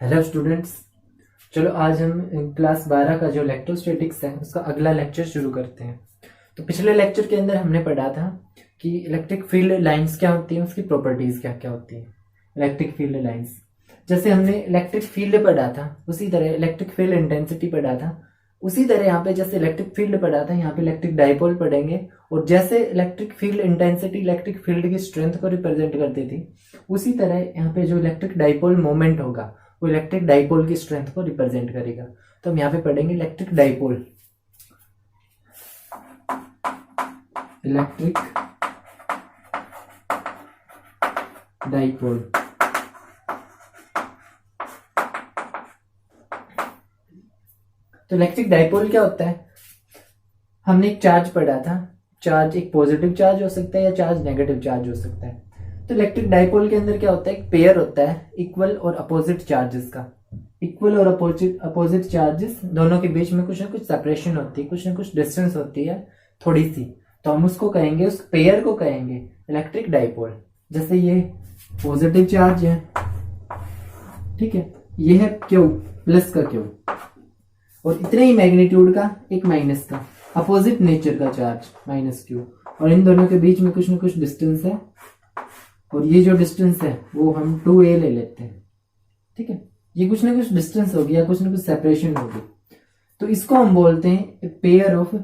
Hello students. चलो आज हम क्लास 12 का जो इलेक्ट्रोस्टैटिक्स है उसका अगला लेक्चर शुरू करते हैं। तो पिछले लेक्चर के अंदर हमने पढ़ा था कि इलेक्ट्रिक फील्ड लाइंस क्या होती हैं, उसकी प्रॉपर्टीज क्या क्या होती हैं। इलेक्ट्रिक फील्ड लाइंस, जैसे हमने इलेक्ट्रिक फील्ड पढ़ा था उसी तरह इलेक्ट्रिक फील्ड इंटेंसिटी पढ़ा था, उसी तरह यहाँ पे जैसे इलेक्ट्रिक फील्ड पढ़ा था यहाँ पे इलेक्ट्रिक डाइपोल पढ़ेंगे। और जैसे electric field intensity electric field की स्ट्रेंथ को रिप्रेजेंट करती थी, उसी तरह यहाँ पे जो इलेक्ट्रिक डाइपोल मोमेंट होगा वो इलेक्ट्रिक डाइपोल की स्ट्रेंथ को रिप्रेजेंट करेगा। तो हम यहाँ पे पढ़ेंगे इलेक्ट्रिक डाइपोल। इलेक्ट्रिक डाइपोल तो इलेक्ट्रिक डाइपोल क्या होता है? हमने एक चार्ज पढ़ा था, चार्ज एक पॉजिटिव चार्ज हो सकता है या चार्ज नेगेटिव चार्ज हो सकता है। तो इलेक्ट्रिक डाइपोल के अंदर क्या होता है, एक पेयर होता है इक्वल और अपोजिट चार्जेस का। इक्वल और अपोजिट चार्जेस दोनों के बीच में कुछ ना कुछ सेपरेशन होती है, कुछ ना कुछ डिस्टेंस होती है थोड़ी सी, तो हम उसको कहेंगे, उस पेयर को कहेंगे इलेक्ट्रिक डाइपोल। जैसे ये पॉजिटिव चार्ज है, ठीक है, ये है क्यू प्लस का क्यू, और इतने ही मैग्नीट्यूड का एक माइनस का अपोजिट नेचर का चार्ज माइनस क्यू, और इन दोनों के बीच में कुछ ना कुछ डिस्टेंस है, और ये जो डिस्टेंस है वो हम 2a ले लेते हैं, ठीक है। ये कुछ ना कुछ डिस्टेंस होगी या कुछ ना कुछ सेपरेशन होगी, तो इसको हम बोलते हैं pair of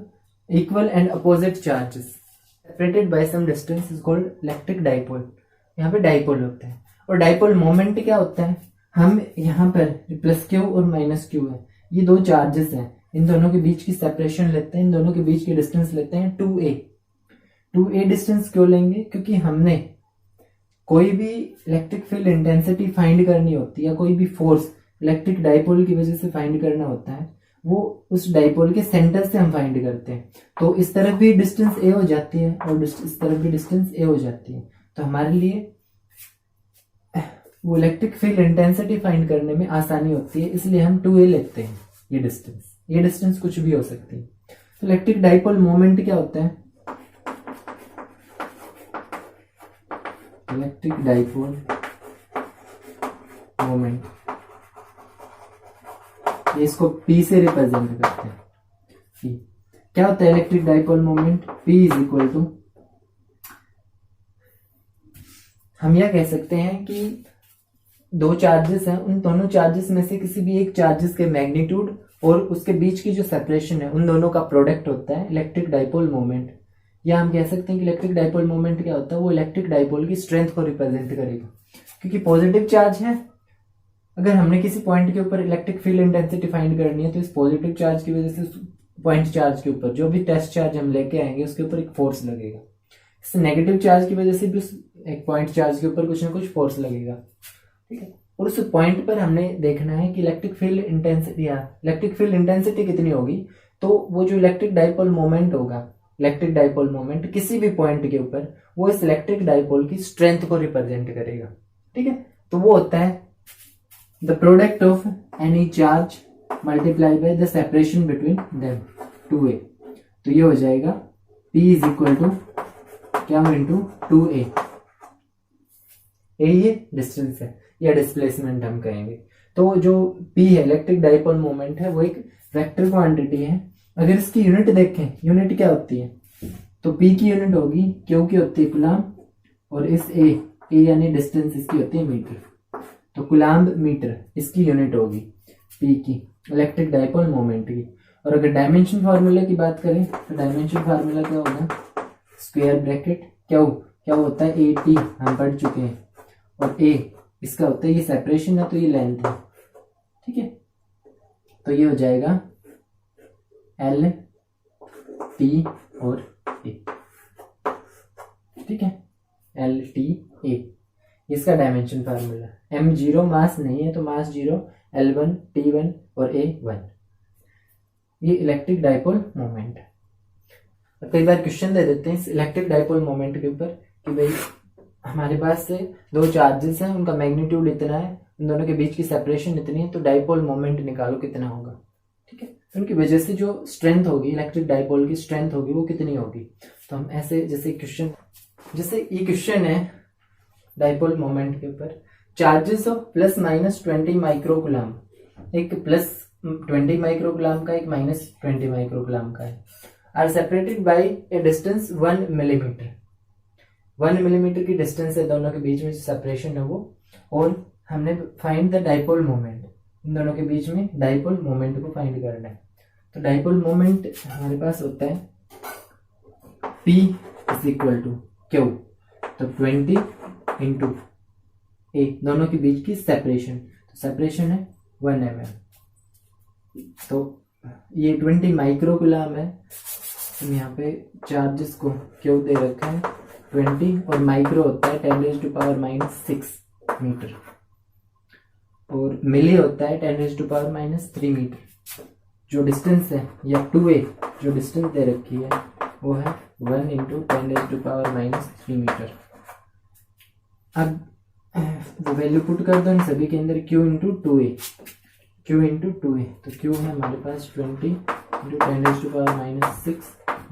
equal and opposite charges separated by some distance is called electric dipole. यहाँ पे डाइपोल होता है। और डाइपोल मोमेंट क्या होता है, हम यहाँ पर प्लस क्यू और माइनस क्यू है, ये दो चार्जेस हैं, इन दोनों के बीच की सेपरेशन लेते हैं, इन दोनों के बीच की डिस्टेंस लेते हैं 2a डिस्टेंस क्यों लेंगे, क्योंकि हमने कोई भी इलेक्ट्रिक फील्ड इंटेंसिटी फाइंड करनी होती है या कोई भी फोर्स इलेक्ट्रिक डाइपोल की वजह से फाइंड करना होता है, वो उस डाइपोल के सेंटर से हम फाइंड करते हैं। तो इस तरफ भी डिस्टेंस a हो जाती है और इस तरफ भी डिस्टेंस a हो जाती है, तो हमारे लिए वो इलेक्ट्रिक फील्ड इंटेंसिटी फाइंड करने में आसानी होती है, इसलिए हम 2a लेते हैं। ये डिस्टेंस कुछ भी हो सकती है। तो इलेक्ट्रिक डाइपोल मोमेंट क्या होता है, इलेक्ट्रिक डाइपोल मोमेंट, ये इसको P से रिप्रेजेंट करते हैं। P क्या होता है electric dipole moment, P is equal to, हम यह कह सकते हैं कि दो चार्जेस हैं, उन दोनों चार्जेस में से किसी भी एक चार्जेस के मैग्नीट्यूड और उसके बीच की जो सेपरेशन है उन दोनों का प्रोडक्ट होता है इलेक्ट्रिक डाइपोल मोमेंट। या हम कह सकते हैं कि इलेक्ट्रिक डाइपोल मोमेंट क्या होता है, वो इलेक्ट्रिक डाइपोल की स्ट्रेंथ को रिप्रेजेंट करेगा। क्योंकि पॉजिटिव चार्ज है, अगर हमने किसी पॉइंट के ऊपर इलेक्ट्रिक फील्ड इंटेंसिटी फाइंड करनी है तो इस पॉजिटिव चार्ज की वजह से पॉइंट चार्ज के ऊपर जो भी टेस्ट चार्ज हम लेके आएंगे उसके ऊपर एक फोर्स लगेगा। इस नेगेटिव चार्ज की वजह से भी उस एक पॉइंट चार्ज के ऊपर कुछ ना कुछ फोर्स लगेगा, ठीक है। और उस पॉइंट पर हमने देखना है कि इलेक्ट्रिक फील्ड इंटेंसिटी कितनी होगी, तो वो जो इलेक्ट्रिक डाइपोल मोमेंट होगा, इलेक्ट्रिक डाइपोल मोमेंट किसी भी पॉइंट के ऊपर वो इस इलेक्ट्रिक डाइपोल की स्ट्रेंथ को रिप्रेजेंट करेगा, ठीक है। तो वो होता है the product of any charge multiply by the separation between them 2a। तो ये हो जाएगा P इज इक्वल टू क्या इंटू 2a। ये डिस्टेंस है या डिस्प्लेसमेंट हम कहेंगे। तो जो P है इलेक्ट्रिक डाइपोल मोमेंट है वो एक वेक्टर क्वांटिटी है। अगर इसकी यूनिट देखें, यूनिट क्या होती है, तो P की यूनिट होगी Q की होती है कूलाम्ब, और इस A यानी डिस्टेंस इसकी होती है मीटर, तो कूलाम्ब मीटर इसकी यूनिट होगी P की इलेक्ट्रिक डाइपोल मोमेंट की। और अगर डायमेंशन फार्मूला की बात करें तो डायमेंशन फार्मूला क्या होगा, स्क्वायर ब्रैकेट क्या होता है AT, हम पढ़ चुके हैं, और A इसका होता है, ये सेपरेशन है तो ये लेंथ है, ठीक है। तो ये हो जाएगा L T और A, ठीक है, L T A इसका डायमेंशन फार्मूला। m0 मास नहीं है तो मास 0, L1 T1 और A1, ये इलेक्ट्रिक डाइपोल मोमेंट है। कई बार क्वेश्चन दे देते हैं इस इलेक्ट्रिक डाइपोल मोमेंट के ऊपर कि भाई हमारे पास से दो चार्जेस हैं, उनका मैग्नीट्यूड इतना है, उन दोनों के बीच की सेपरेशन इतनी है, तो डाइपोल मोमेंट निकालो कितना होगा, ठीक है। उनकी वजह से जो स्ट्रेंथ होगी, इलेक्ट्रिक डाइपोल की स्ट्रेंथ होगी वो कितनी होगी। तो हम ऐसे जैसे ये क्वेश्चन है डाइपोल मोमेंट के ऊपर, charges of plus minus 20 microcoulomb, एक प्लस 20 माइक्रोकुलाम का, एक माइनस 20 माइक्रोकुलाम का है, are separated by a distance 1 millimetre. 1 millimetre की डिस्टेंस है दोनों के बीच में, सेपरेशन है वो। और हमने फाइंड द डाइपोल मोमेंट, इन दोनों के बीच में डाइपोल मोमेंट को फाइंड करना है। तो डाइपोल मोमेंट हमारे पास होता है P is equal to Q, तो 20 इंटू ए, दोनों के बीच की सेपरेशन, तो सेपरेशन है 1 mm। तो ये 20 माइक्रोकुलाम है, तो यहाँ पे चार्जेस को Q दे रखा है 20, और माइक्रो होता है 10⁻⁻6 मीटर, और मिली होता है 10⁻⁻3 मीटर। जो डिस्टेंस है या 2a, जो डिस्टेंस दे रखी है वो है 1 इंटू 10⁻⁻3 मीटर। अब वो वैल्यू पुट कर दो इन सभी के अंदर, q into 2a, q into 2a, तो q है हमारे पास 20 इंटू 10⁻⁻6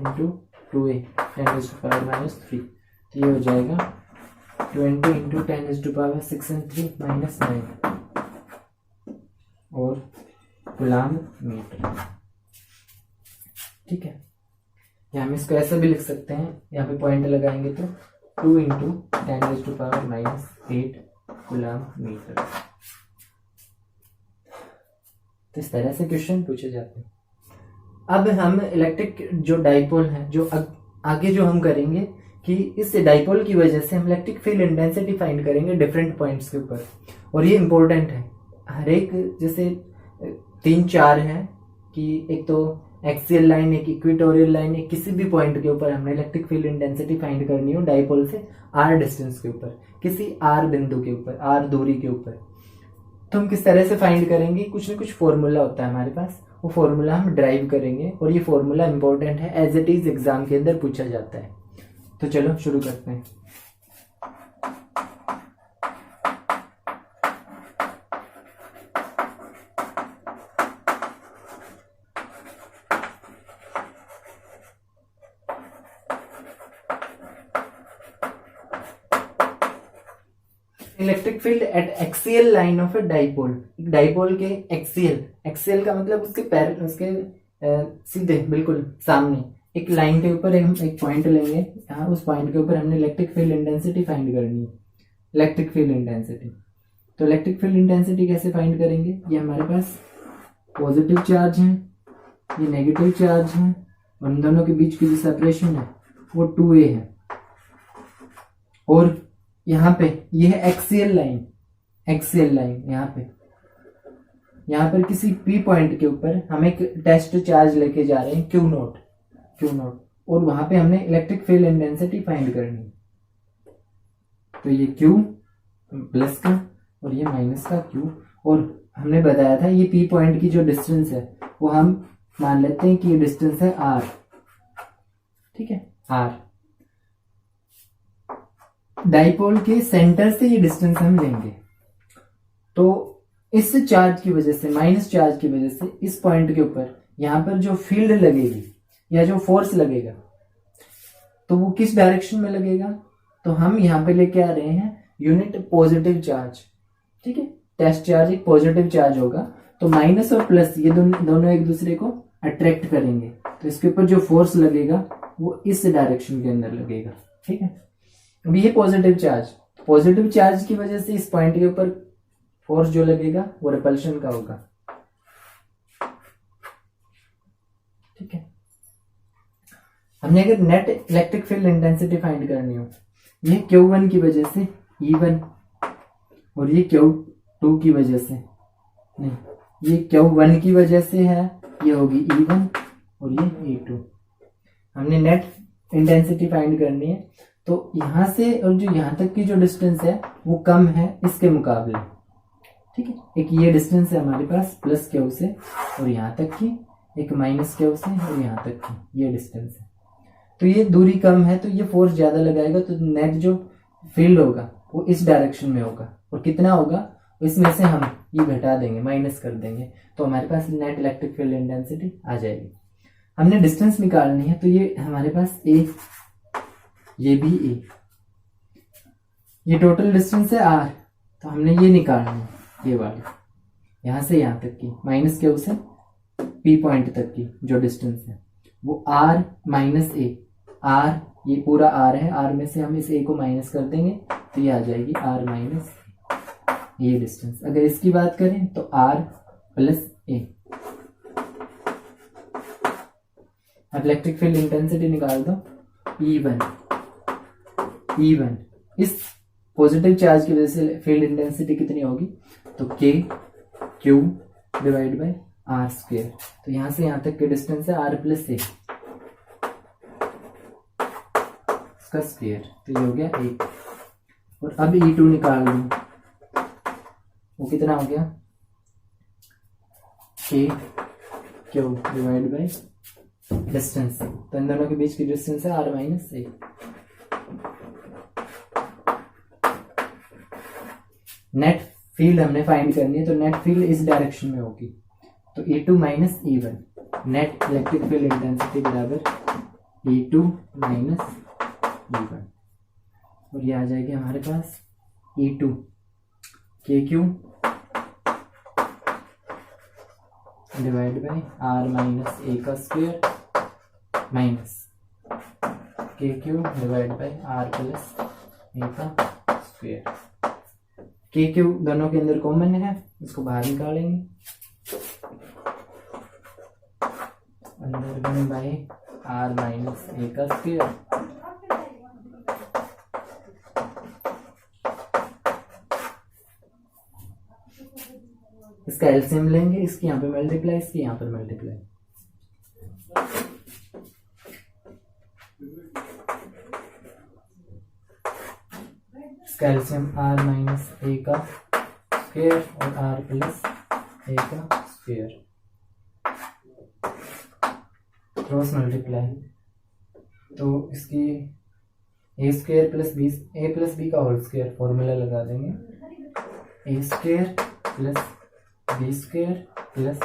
इंटू 2a 10⁻⁻3, तो ये हो जाएगा 20 इंटू 10⁻6 and 3 -9 और गुलाम मीटर। ठीक है, या हम इसको ऐसा भी लिख सकते हैं, यहाँ पे पॉइंट लगाएंगे तो 2 इंटू 10⁻⁸ गुलाम मीटर। तो इस तरह से क्वेश्चन पूछे जाते हैं। अब हम इलेक्ट्रिक जो डाइपोल है, जो आगे जो हम करेंगे कि इस डाइपोल की वजह से हम इलेक्ट्रिक फील्ड इंटेंसिटी फाइंड करेंगे डिफरेंट पॉइंट्स के ऊपर, और ये इंपॉर्टेंट है। हर एक जैसे 3-4 है कि एक तो एक्सियल लाइन, एक इक्वेटोरियल लाइन, एक किसी भी पॉइंट के ऊपर हमने इलेक्ट्रिक फील्ड इंटेंसिटी फाइंड करनी हो डाइपोल से r डिस्टेंस के ऊपर, किसी r बिंदु के ऊपर, r दूरी के ऊपर, तो हम किस तरह से फाइंड करेंगे? कुछ ना कुछ फॉर्मूला होता है हमारे पास, वो फॉर्मूला हम ड्राइव करेंगे, और ये फॉर्मूला इंपॉर्टेंट है, एज इट इज एग्जाम के अंदर पूछा जाता है। तो चलो शुरू करते हैं। Electric field at axial line of a dipole, dipole के एक्सियल, एक्सियल का मतलब उसके पैर, उसके सीधे बिल्कुल सामने एक लाइन के ऊपर हम एक पॉइंट लेंगे, यहाँ उस पॉइंट के ऊपर हमने इलेक्ट्रिक फील्ड इंटेंसिटी फाइंड करनी है। इलेक्ट्रिक फील्ड इंटेंसिटी, तो इलेक्ट्रिक फील्ड इंटेंसिटी कैसे फाइंड करेंगे? ये हमारे पास पॉजिटिव चार्ज है, ये नेगेटिव चार्ज है, और इन दोनों के बीच की जो सेपरेशन है वो 2a है, और यहाँ पे ये है एक्सियल लाइन, एक्सियल लाइन यहाँ पर किसी P पॉइंट के ऊपर हम एक टेस्ट चार्ज लेके जा रहे हैं Q नोट, और वहां पे हमने इलेक्ट्रिक फील्ड इंटेंसिटी फाइंड करनी है। तो ये Q प्लस का और ये माइनस का Q, और हमने बताया था ये P पॉइंट की जो डिस्टेंस है वो हम मान लेते हैं कि ये डिस्टेंस है R, ठीक है, R। डाइपोल के सेंटर से ये डिस्टेंस हम लेंगे, तो इस चार्ज की वजह से, माइनस चार्ज की वजह से इस पॉइंट के ऊपर यहाँ पर जो फील्ड लगेगी या जो फोर्स लगेगा तो वो किस डायरेक्शन में लगेगा? तो हम यहाँ पे लेके आ रहे हैं यूनिट पॉजिटिव चार्ज, ठीक है, टेस्ट चार्ज एक पॉजिटिव चार्ज होगा, तो माइनस और प्लस ये दोनों एक दूसरे को अट्रैक्ट करेंगे, तो इसके ऊपर जो फोर्स लगेगा वो इस डायरेक्शन के अंदर लगेगा, ठीक है। अब ये पॉजिटिव चार्ज की वजह से इस पॉइंट के ऊपर फोर्स जो लगेगा वो रिपल्शन का होगा, ठीक है। हमने अगर net electric field intensity find करनी हो, ये Q1 की वजह से E1, और ये Q2 की वजह से, नहीं, ये Q1 की वजह से है, ये होगी E1 और ये E2। हमने नेट इंटेंसिटी फाइंड करनी है, तो यहां से और जो यहां तक की जो डिस्टेंस है वो कम है इसके मुकाबले, ठीक है। एक ये डिस्टेंस है हमारे पास प्लस Q से, और यहाँ तक की एक माइनस Q से, और यहाँ तक की ये डिस्टेंस है, तो ये दूरी कम है, तो ये फोर्स ज्यादा लगाएगा, तो नेट जो फील्ड होगा वो इस डायरेक्शन में होगा, और कितना होगा इसमें से हम ये घटा देंगे, माइनस कर देंगे, तो हमारे पास नेट इलेक्ट्रिक फील्ड इंटेंसिटी आ जाएगी। हमने डिस्टेंस निकालनी है, तो ये हमारे पास A, ये भी A, ये टोटल डिस्टेंस है R, तो हमने ये निकालना है, ये वाली यहाँ से यहाँ तक की माइनस क्यू से पी पॉइंट तक की जो डिस्टेंस है वो r माइनस ए। r ये पूरा r है, r में से हम इस a को माइनस कर देंगे तो ये आ जाएगी r माइनस ये डिस्टेंस। अगर इसकी बात करें तो r प्लस ए। अब इलेक्ट्रिक फील्ड इंटेंसिटी निकाल दो, E1 इस पॉजिटिव चार्ज की वजह से फील्ड इंटेंसिटी कितनी होगी, तो k q divide by are square. तो यहां से यहां तक की डिस्टेंस है r प्लस ए इसका स्क्वेयर, तो ये हो गया 1। और अब E2 निकाल लूं, वो कितना हो गया, k q divide by distance, तो इन दोनों के बीच की डिस्टेंस है r माइनस ए। नेट फील्ड हमने फाइंड करनी है, तो नेट फील्ड इस डायरेक्शन में होगी, तो E2 minus E1, net electric field intensity बराबर E2 माइनस E1। और ये आ जाएगी हमारे पास E2 KQ divide by R minus A का square minus KQ divide by R plus A का स्क्वायर। KQ दोनों के अंदर कॉमन है, इसको बाहर निकालेंगे, अंदर 1 बाई R माइनस ए का स्क्वायर इसका एलसीएम लेंगे, इसकी यहाँ पे मल्टीप्लाई, इसकी यहाँ पर मल्टीप्लाई, इसका एलसीएम R माइनस ए का स्क्वायर और R प्लस ए का स्क्वायर क्रॉस मल्टीप्लाई, तो इसकी A square plus B, A plus B का होल स्क्वायर फॉर्मूला लगा देंगे, A square plus B square plus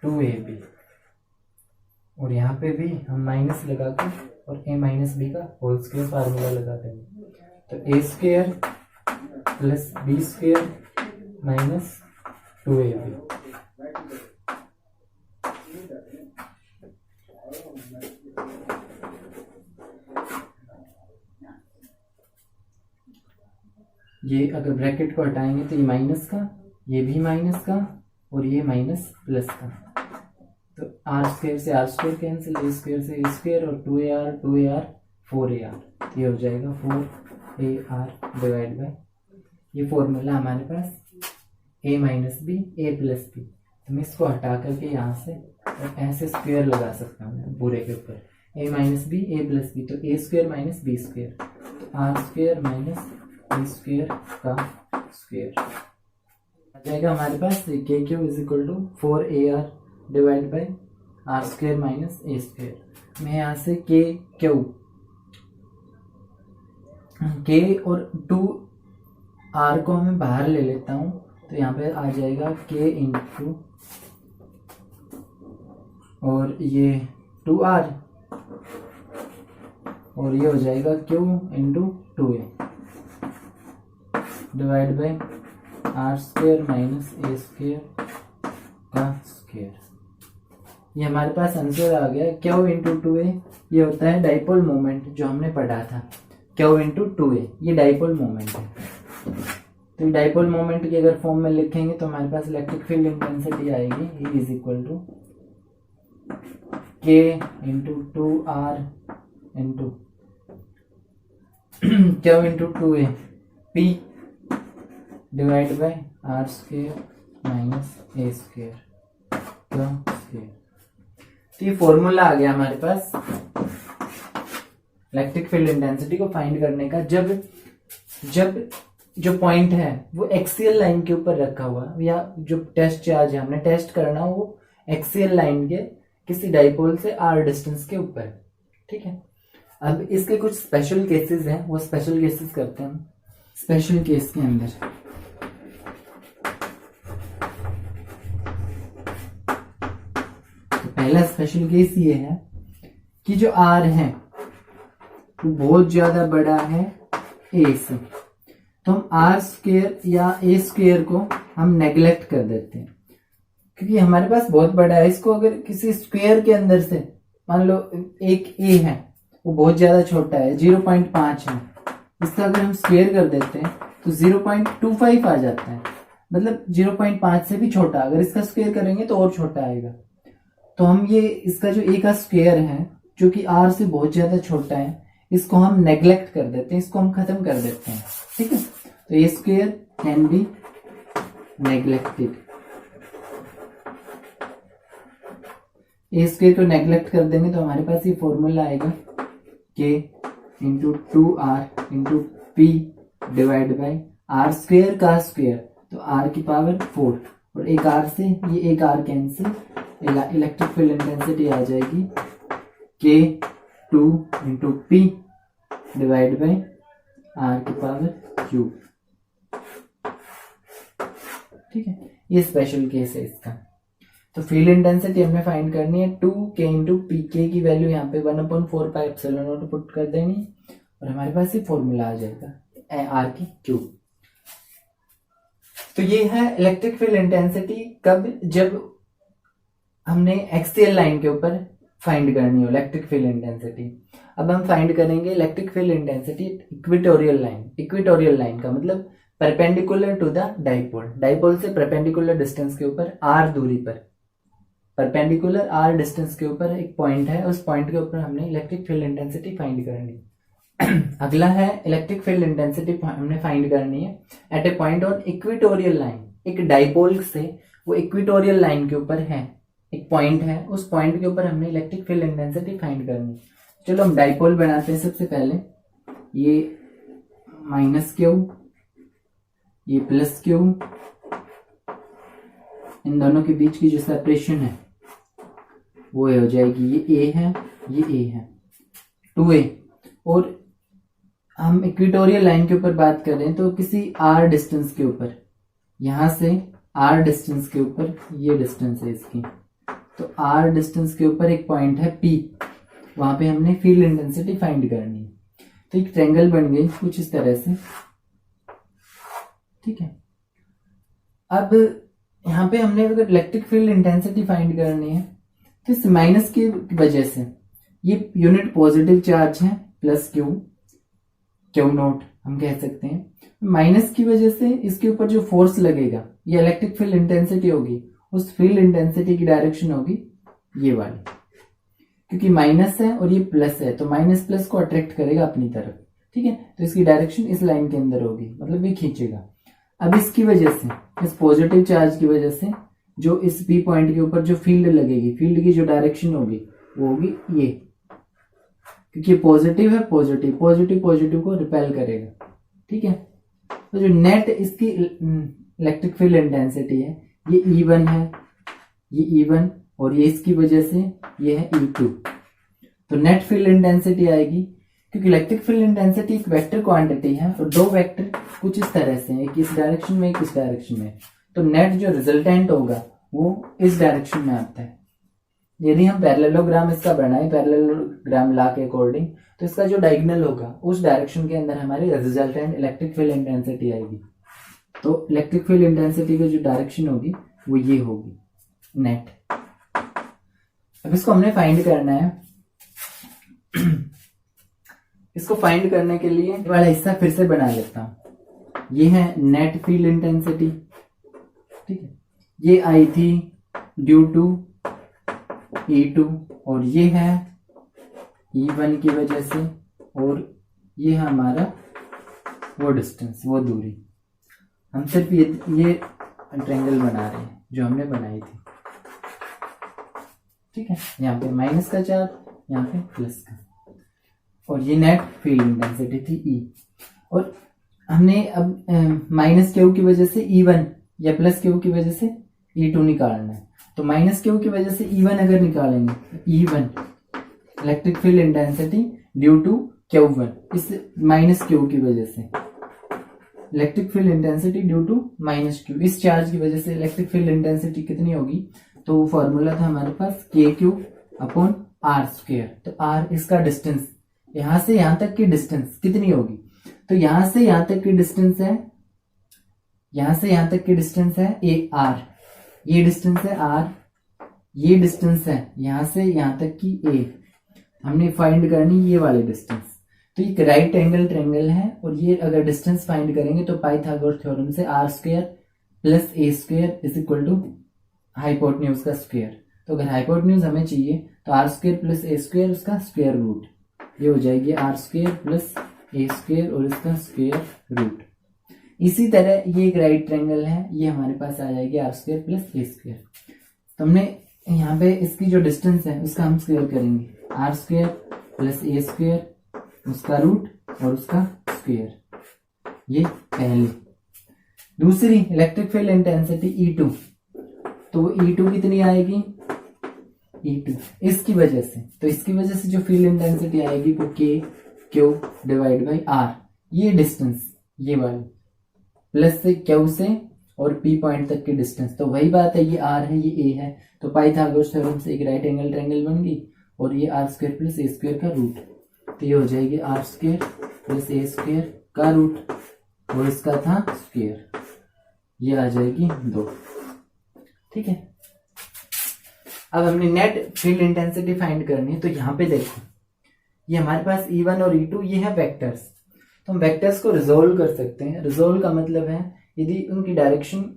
2ab, और यहाँ पे भी हम माइनस लगा के और a माइनस बी का होल स्क्वायर फार्मूला लगा देंगे, तो ए square plus B square minus 2ab। ये अगर ब्रैकेट को हटाएंगे तो ये माइनस का, ये भी माइनस का और ये माइनस प्लस का, तो आर स्क्वायर से r square cancel, a square से ए स्क्वायर और 2ar 4ar, ये हो जाएगा 4ar डिवाइड बाय ये फॉर्मूला हमारे पास a minus b A plus b, तो मैं इसको हटा करके यहाँ से और ऐसे स्क्वायर लगा सकता हूँ पूरे के ऊपर, a minus b A plus b, तो ए स्क्वायर माइनस बी स्क्वायर, तो r square minus b square का स्क्वायर आ जाएगा हमारे पास k q is equal to 4ar divide by are square minus A square. मैं यहाँ से के क्यू के और 2r को मैं बाहर ले लेता हूँ, तो यहाँ पे आ जाएगा k इंटू और ये 2r और ये हो जाएगा q into 2a divide by are square minus A square का स्क्वायर। ये हमारे पास आंसर आ गया। क्यू इंटू 2a ये होता है डाइपोल मोमेंट जो हमने पढ़ा था, क्यू इंटू 2a ये डाइपोल मोमेंट है। तो डाइपोल मोमेंट की अगर फॉर्म में लिखेंगे तो हमारे पास इलेक्ट्रिक फील्ड इंटेंसिटी आएगी E is equal to k into 2r into Q into 2a p divide by are square minus A square का स्क्वायर। तो ये फॉर्मूला आ गया हमारे पास इलेक्ट्रिक फील्ड इंटेंसिटी को फाइंड करने का। जब जो पॉइंट है वो एक्सियल लाइन के ऊपर रखा हुआ या जो टेस्ट चार्ज है हमने टेस्ट करना वो एक्सियल लाइन के किसी डाइपोल से आर डिस्टेंस के ऊपर है, ठीक है। अब इसके कुछ स्पेशल केसेस हैं, वो स्पेशल केसेस करते हैं हम। स्पेशल केस के अंदर पहला स्पेशल केस ये है कि जो आर है वो बहुत ज्यादा बड़ा है ए से, तो हम आर स्क्वेयर या ए स्क्वेयर को हम नेग्लेक्ट कर देते हैं, क्योंकि हमारे पास बहुत बड़ा है। इसको अगर किसी स्क्वेयर के अंदर से मान लो एक ए है, वो बहुत ज्यादा छोटा है, 0.5 है, इसका अगर हम स्क्वेयर कर देते हैं तो 0.25 आ जाता है, मतलब 0.5 से भी छोटा। अगर इसका स्क्वेयर करेंगे तो और छोटा आएगा। तो हम ये इसका जो ए का स्क्वेयर है जो कि आर से बहुत ज्यादा छोटा है, इसको हम नेग्लेक्ट कर देते हैं, इसको हम खत्म कर देते हैं। ठीक है, तो A square can be neglected. A square को नेग्लेक्ट कर देंगे तो हमारे पास ये फॉर्मूला आएगा k into 2r into P divide by are square का स्क्वेयर, तो आर की पावर 4, और एक आर से ये एक R cancel, electric field intensity आ जाएगी k 2 into P divide by R की पावर क्यूब। ठीक है, ये स्पेशल केस है इसका। तो फील्ड इंटेंसिटी हमें फाइंड करनी है 2k इंटू पी, के की वैल्यू यहाँ पे 1/4 पाई एप्सिलॉन नॉट पुट कर देनी और हमारे पास ये फॉर्मूला आ जाएगा आर की क्यूब। तो ये है इलेक्ट्रिक फील्ड इंटेंसिटी कब, जब हमने एक्सियल लाइन के ऊपर फाइंड करनी हो इलेक्ट्रिक फील्ड इंटेंसिटी। अब हम फाइंड करेंगे electric field intensity equatorial line. Equatorial line का मतलब perpendicular to the dipole, dipole से परपेंडिकुलर डिस्टेंस के ऊपर आर दूरी पर, परपेंडिकुलर आर डिस्टेंस के ऊपर एक पॉइंट है, उस पॉइंट के ऊपर हमने इलेक्ट्रिक फील्ड इंटेंसिटी फाइंड करनी। अगला है इलेक्ट्रिक फील्ड इंटेंसिटी हमने फाइंड करनी है at a point on equatorial line. एक डाइपोल से वो इक्वेटोरियल लाइन के ऊपर है, एक पॉइंट है, उस पॉइंट के ऊपर हमने इलेक्ट्रिक फील्ड इंटेंसिटी फाइंड करनी। चलो हम डाइपोल बनाते हैं। सबसे पहले ये माइनस क्यू, ये प्लस क्यू, इन दोनों के बीच की जो सेपरेशन है वो हो जाएगी, ये ए है, ये ए है, 2a। और हम इक्वेटोरियल लाइन के ऊपर बात कर रहे हैं तो किसी आर डिस्टेंस के ऊपर, यहां से आर डिस्टेंस के ऊपर, ये डिस्टेंस है इसकी, तो आर डिस्टेंस के ऊपर एक पॉइंट है P, वहां पे हमने फील्ड इंटेंसिटी फाइंड करनी है। तो एक ट्रायंगल बन गई कुछ इस तरह से। ठीक है, अब यहाँ पे हमने अगर इलेक्ट्रिक फील्ड इंटेंसिटी फाइंड करनी है तो इस माइनस की वजह से, ये यूनिट पॉजिटिव चार्ज है प्लस क्यू नोट हम कह सकते हैं, माइनस की वजह से इसके ऊपर जो फोर्स लगेगा ये इलेक्ट्रिक फील्ड इंटेंसिटी होगी, उस फील्ड इंटेंसिटी की डायरेक्शन होगी ये वाली, क्योंकि माइनस है और ये प्लस है तो माइनस प्लस को अट्रैक्ट करेगा अपनी तरफ। ठीक है, तो इसकी डायरेक्शन इस लाइन के अंदर होगी, मतलब ये खींचेगा। अब इसकी वजह से, इस पॉजिटिव चार्ज की वजह से जो इस पी पॉइंट के ऊपर जो फील्ड लगेगी, फील्ड की जो डायरेक्शन होगी वो होगी ये, क्योंकि पॉजिटिव है, पॉजिटिव पॉजिटिव को रिपेल करेगा। ठीक है, तो जो नेट इसकी इलेक्ट्रिक फील्ड इंटेंसिटी है ये E1 है, ये E1, और ये इसकी वजह से ये है E2। तो नेट फील्ड इंटेंसिटी आएगी, क्योंकि इलेक्ट्रिक फील्ड इंटेंसिटी एक वेक्टर क्वांटिटी है और दो वेक्टर कुछ इस तरह से, एक इस डायरेक्शन में, एक इस डायरेक्शन में, तो नेट जो रिजल्टेंट होगा वो इस डायरेक्शन में आता है। यदि हम पैरेललोग्राम इसका बनाए, पैरेललोग्राम लॉ के अकॉर्डिंग, तो इसका जो डायगोनल होगा उस डायरेक्शन के अंदर हमारी रिजल्टेंट इलेक्ट्रिक फील्ड इंटेंसिटी आएगी। तो इलेक्ट्रिक फील्ड इंटेंसिटी की जो डायरेक्शन होगी वो ये होगी नेट। अब इसको हमने फाइंड करना है। इसको फाइंड करने के लिए ये वाला हिस्सा फिर से बना लेता हूं। ये है नेट फील्ड इंटेंसिटी। ठीक है, ये आई थी ड्यू टू E2 और ये है E1 की वजह से, और ये है हमारा वो डिस्टेंस, वो दूरी। हम सिर्फ ये ट्रायंगल बना रहे हैं जो हमने बनाई थी। ठीक है, यहाँ पे माइनस का चार्ज, यहाँ पे प्लस का, और ये नेट फील्ड इंटेंसिटी थी E। और हमने अब माइनस क्यू की वजह से E1 या प्लस क्यू की वजह से E2 निकालना है। तो माइनस क्यू की वजह से E1 अगर निकालेंगे, E1 electric field intensity due to Q1, इस माइनस क्यू की वजह से electric field intensity due to minus q, इस चार्ज की वजह से इलेक्ट्रिक फील्ड इंटेंसिटी कितनी होगी, तो वो फॉर्मूला था हमारे पास KQ अपॉन R स्क्वायर। तो R इसका डिस्टेंस, यहां से यहां तक की डिस्टेंस कितनी होगी, तो यहां से यहां तक की डिस्टेंस है, यहां से यहां तक की डिस्टेंस है ए आर, ये डिस्टेंस है आर, ये डिस्टेंस है यहां से यहां तक की ए, हमने फाइंड करनी ये वाली डिस्टेंस। तो ये राइट एंगल ट्रायंगल है और ये अगर डिस्टेंस फाइंड करेंगे तो पाइथागोरस थ्योरम से r square plus a square is equal to hypotenuse का स्क्वायर। तो अगर हाइपोटेन्यूज हमें चाहिए तो r square plus a square उसका स्क्वायर रूट, ये हो जाएगी r square plus a square और इसका स्क्वायर रूट। इसी तरह ये एक राइट ट्रायंगल है, ये हमारे पास आ जाएगी r square plus a square. तो हमने यहाँ पे इसकी जो डिस्टेंस है उसका हम स्क्वायर करेंगे, r square plus a square उसका रूट और उसका स्क्वायर, ये पहली। दूसरी इलेक्ट्रिक फील्ड इंटेंसिटी E2, तो वो E2 कितनी आएगी, E2 इसकी वजह से, तो इसकी वजह से जो फील्ड इंटेंसिटी आएगी वो K Q divide by R, ये डिस्टेंस ये वाली प्लस से Q से और P पॉइंट तक की डिस्टेंस। तो वही बात है, ये R है ये A है, तो पाइथागोरस थ्योरम से एक राइट एंगल ट्रायंगल बन गई और ये r square plus a square का रूट, तो ये हो जाएगी r square plus a square का रूट और इसका था स्क्वायर, ये आ जाएगी 2। ठीक है, अब हमने नेट फील्ड इंटेंसिटी फाइंड करनी है। तो यहाँ पे देखो ये हमारे पास E1 और E2 ये है वेक्टर्स, तो हम वेक्टर्स को रिजोल्व कर सकते हैं। रिजोल्व का मतलब है यदि उनकी डायरेक्शन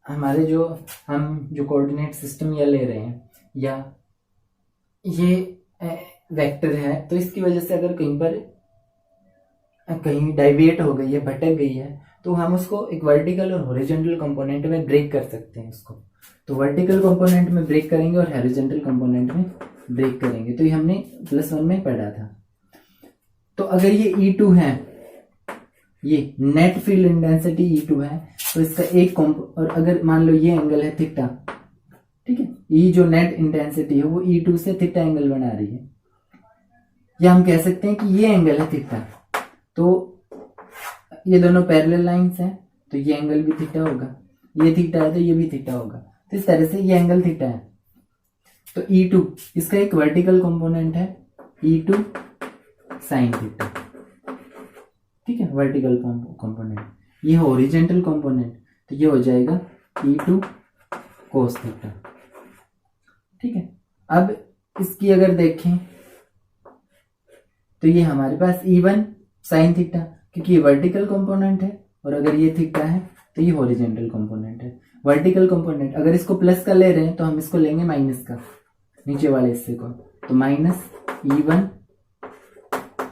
हमारे जो हम जो कोऑर्डिनेट सिस्टम या ले रहे हैं या ये वेक्टर है, तो इसकी वजह से अगर कहीं पर कहीं डाइविएट हो गई है, भटक गई है, तो हम उसको एक वर्टिकल और हॉरिजॉन्टल कंपोनेंट में ब्रेक कर सकते हैं उसको। तो वर्टिकल कंपोनेंट में ब्रेक करेंगे और हॉरिजॉन्टल कंपोनेंट में ब्रेक करेंगे, तो ये हमने +1 में पढ़ा था। तो अगर ये E2 है, ये नेट फील्ड इंटेंसिटी E2 है, तो इसका एक और अगर मान लो ये एंगल है थीटा, ठीक है, ये जो नेट इंटेंसिटी है वो E2 से थीटा एंगल बना रही है, या हम कह सकते हैं कि ये एंगल है थीटा, तो ये दोनों पैरेलल लाइंस हैं, तो ये एंगल भी थीटा होगा, ये थीटा है तो ये भी थीटा होगा, तो इस तरह से ये एंगल थीटा है। तो E2 इसका एक वर्टिकल कंपोनेंट है, E2 साइन थीटा, ठीक है, वर्टिकल कंपोनेंट। ये हॉरिजॉन्टल कंपोनेंट, तो ये हो जाएगा E2 कोस थीटा, ठीक है। अब इसकी अगर देखें तो ये हमारे पास E1 साइन थीटा, क्योंकि ये वर्टिकल कंपोनेंट है, और अगर ये थीटा है तो ये हॉरिजॉन्टल कंपोनेंट है। वर्टिकल कंपोनेंट अगर इसको प्लस का ले रहे हैं तो हम इसको लेंगे माइनस का, नीचे वाले हिस्से को, तो माइनस E1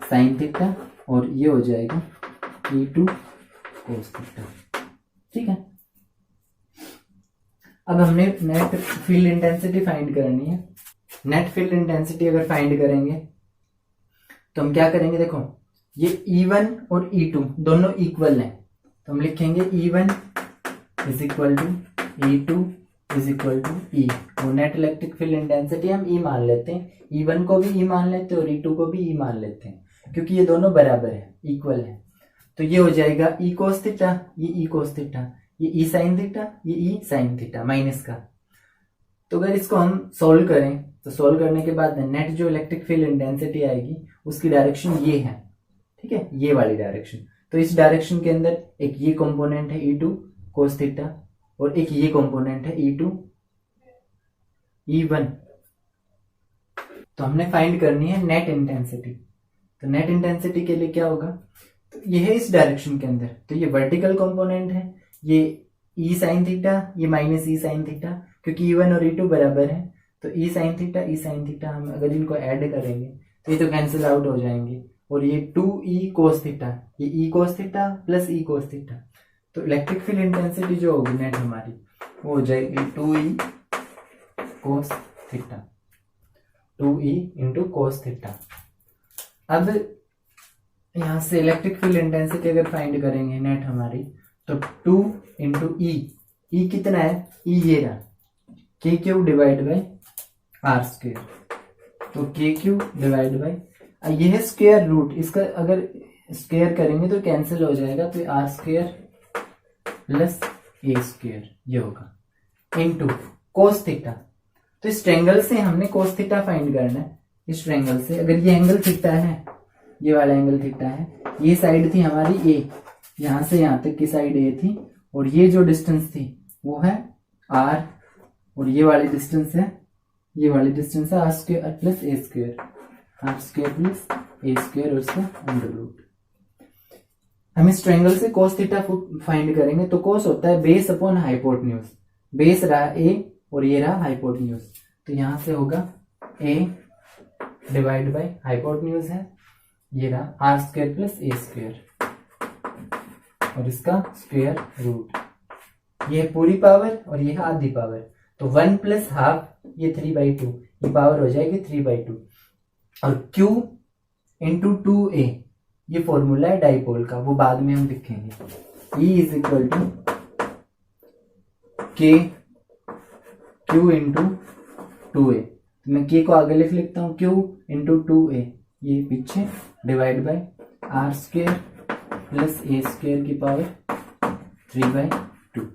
साइन थीटा और ये हो जाएगा E2 कोस थीटा, ठीक है। अब हमने नेट फील्ड इंटेंसिटी फाइंड करनी है। नेट फील्ड इंटेंसिटी अगर फाइंड करेंगे तो हम क्या करेंगे, देखो ये E1 और E2 दोनों इक्वल हैं, तो हम लिखेंगे E1 is equal to E2 is equal to E। वो नेट इलेक्ट्रिक फील्ड इंटेंसिटी हम E मान लेते हैं, E1 को भी E मान लेते हैं और E2 को भी E मान लेते हैं, क्योंकि ये दोनों बराबर है, इक्वल है। तो ये हो जाएगा E कोस थीटा, ये E कोस थीटा, ये E साइन थीटा, ये E साइन थीटा माइनस का। तो अगर इसको हम सोल्व करें तो सोल्व करने के बाद नेट जो इलेक्ट्रिक फील्ड इंटेंसिटी आएगी उसकी डायरेक्शन ये है, ठीक है, ये वाली डायरेक्शन। तो इस डायरेक्शन के अंदर एक ये कंपोनेंट है E2 कोस थीटा और एक ये कंपोनेंट है E2 E1। तो हमने फाइंड करनी है नेट इंटेंसिटी। तो नेट इंटेंसिटी के लिए क्या होगा, तो ये है इस डायरेक्शन के अंदर, तो ये वर्टिकल कंपोनेंट है, ये E साइन थीटा, ये माइनस E साइन थीटा, क्योंकि E1 और E2 बराबर है, तो E साइन थीटा हम अगर इनको ऐड करेंगे तो ये तो कैंसिल आउट हो जाएंगे, और ये 2E कोस थीटा, ये E cos theta plus E cos theta. तो इलेक्ट्रिक फील्ड इंटेंसिटी जो होगी नेट हमारी वो हो जाएगी 2E cos theta, 2E into cos theta. अब यहां से इलेक्ट्रिक फील्ड इंटेंसिटी अगर फाइंड करेंगे नेट हमारी, तो 2 इंटू ई कितना है, ई ये रहा, k q divide by are square, तो के क्यू डिवाइड बाई ये है स्क्वेयर रूट, इसका अगर स्क्वेयर करेंगे तो कैंसिल हो जाएगा, तो r square plus a square ये होगा इनटू कोस थीटा। तो इस ट्रायंगल से हमने कोस थीटा फाइंड करना है, इस ट्रायंगल से अगर ये एंगल थीटा है, ये वाला एंगल थीटा है। ये साइड थी हमारी ए, यहां से यहां तक की साइड ए थी, और ये जो डिस्टेंस थी वो है आर, और ये वाली डिस्टेंस है, ये वाली डिस्टेंस है r square plus a square, r square plus a square और इसका अंडर रूट। हम इस ट्रायंगल से cos थीटा फाइंड करेंगे। तो cos होता है बेस अपॉन हाइपोटेन्यूज, बेस रहा ए और ये रहा हाइपोटेन्यूज, तो यहां से होगा ए डिवाइड बाय हाइपोटेन्यूज है, ये रहा r square plus a square और इसका स्क्वायर रूट, ये पूरी पावर और ये आधी पावर, तो 1 प्लस हाफ ये 3/2, ये पावर हो जाएगी 3/2, और Q इंटू 2a ये फॉर्मूला है डाइपोल का, वो बाद में हम लिखेंगे। E इज इक्वल टू के Q इंटू 2a, तो मैं K को आगे लिख लेता हूँ, Q इंटू 2a ये पीछे divide by r square plus a square की पावर 3/2,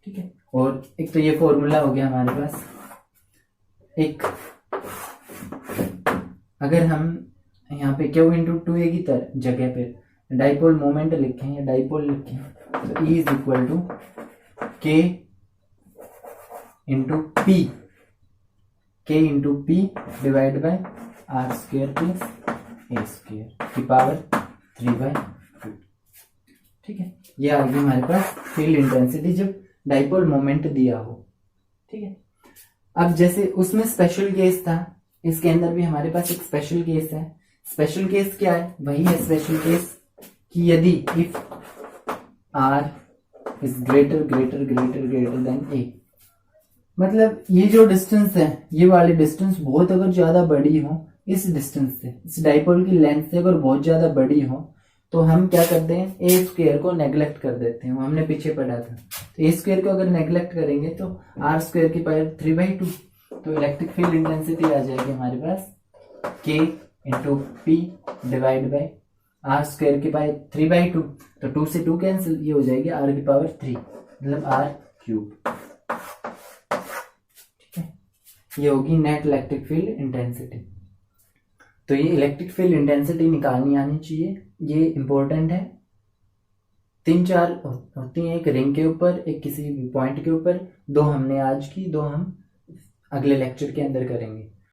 ठीक है। और एक तो ये फॉर्मूला हो गया हमारे पास। एक अगर हम यहाँ पे Q इंटू 2a की तरह जगह पे डाइपोल मोमेंट लिखें या डाइपोल लिखें, तो E is equal to K into P, K into P divide by r square plus a square की पावर 3/2, ठीक है। ये आ गई हमारे पास फील्ड इंटेंसिटी जब डाइपोल मोमेंट दिया हो, ठीक है। अब जैसे उसमें स्पेशल केस था, इसके अंदर भी हमारे पास एक स्पेशल केस है। स्पेशल केस क्या है? वही है स्पेशल केस कि यदि if R is greater greater greater greater than A, मतलब ये जो डिस्टेंस है, ये वाली डिस्टेंस बहुत अगर ज्यादा बड़ी हो इस डिस्टेंस से, इस डाइपोल की लेंथ से अगर बहुत ज्यादा बड़ी हो, तो हम क्या करते हैं, ए स्क्वायर को नेग्लेक्ट कर देते हैं। वो हमने पीछे पढ़ा था। तो ए स्क्वायर को अगर नेग्लेक्ट करेंगे तो आर स्क्वायर की पावर 3/2, तो इलेक्ट्रिक फील्ड इंटेंसिटी आ जाएगी हमारे पास k into P divide by are square की पावर 3/2, तो 2 से 2 कैंसिल, ये हो जाएगी आर की पावर 3, मतलब आर क्यूब, ठीक है। ये होगी नेट इलेक्ट्रिक फील्ड इंटेंसिटी। तो ये इलेक्ट्रिक फील्ड इंटेंसिटी निकालनी आनी चाहिए, ये इंपॉर्टेंट है। 3-4 होती हैं, एक रिंग के ऊपर, एक किसी भी पॉइंट के ऊपर। 2 हमने आज की, 2 हम अगले लेक्चर के अंदर करेंगे।